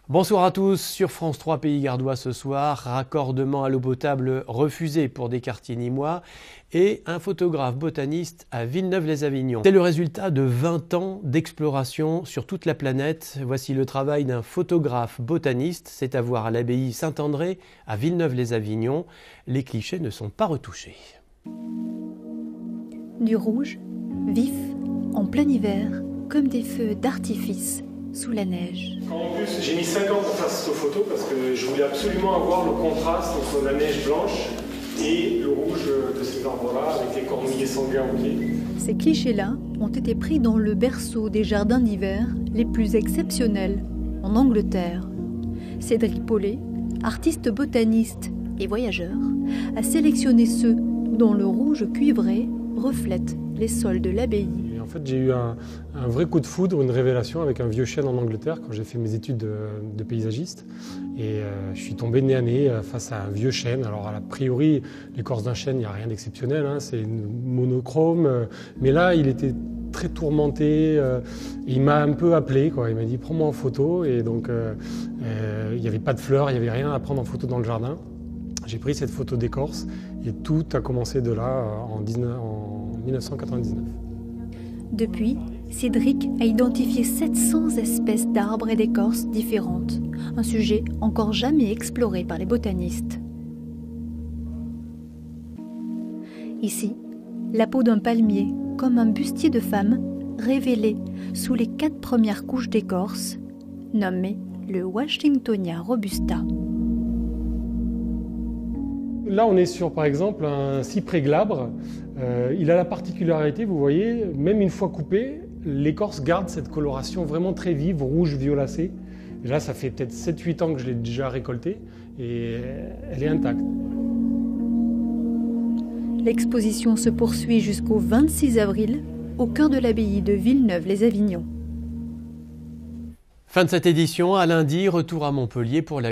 Bonsoir à tous, sur France 3 Pays Gardois ce soir, raccordement à l'eau potable refusé pour des quartiers nîmois et un photographe botaniste à Villeneuve-les-Avignon. C'est le résultat de 20 ans d'exploration sur toute la planète. Voici le travail d'un photographe botaniste, c'est à voir à l'abbaye Saint-André à Villeneuve-les-Avignon. Les clichés ne sont pas retouchés. Du rouge, vif, en plein hiver, comme des feux d'artifice sous la neige. En plus, j'ai mis 5 ans pour faire cette photo parce que je voulais absolument avoir le contraste entre la neige blanche et le rouge de ces arbres-là avec les cornouillers sanguins au pied. Ces clichés-là ont été pris dans le berceau des jardins d'hiver les plus exceptionnels en Angleterre. Cédric Paulet, artiste botaniste et voyageur, a sélectionné ceux dont le rouge cuivré reflète les sols de l'abbaye. En fait, j'ai eu un vrai coup de foudre, une révélation avec un vieux chêne en Angleterre quand j'ai fait mes études de paysagiste. Et je suis tombé nez à nez face à un vieux chêne. Alors, a priori, l'écorce d'un chêne, il n'y a rien d'exceptionnel, hein, c'est monochrome. Mais là, il était très tourmenté. Il m'a un peu appelé, quoi. Il m'a dit « prends-moi en photo ». Et donc, il n'y avait pas de fleurs, il n'y avait rien à prendre en photo dans le jardin. J'ai pris cette photo d'écorce et tout a commencé de là en 1999. Depuis, Cédric a identifié 700 espèces d'arbres et d'écorces différentes, un sujet encore jamais exploré par les botanistes. Ici, la peau d'un palmier, comme un bustier de femme, révélé sous les 4 premières couches d'écorce, nommé le Washingtonia robusta. Là, on est sur, par exemple, un cyprès glabre. Il a la particularité, vous voyez, même une fois coupé, l'écorce garde cette coloration vraiment très vive, rouge violacé. Et là, ça fait peut-être 7-8 ans que je l'ai déjà récoltée et elle est intacte. L'exposition se poursuit jusqu'au 26 avril au cœur de l'abbaye de Villeneuve-les-Avignon. Fin de cette édition, à lundi, retour à Montpellier pour la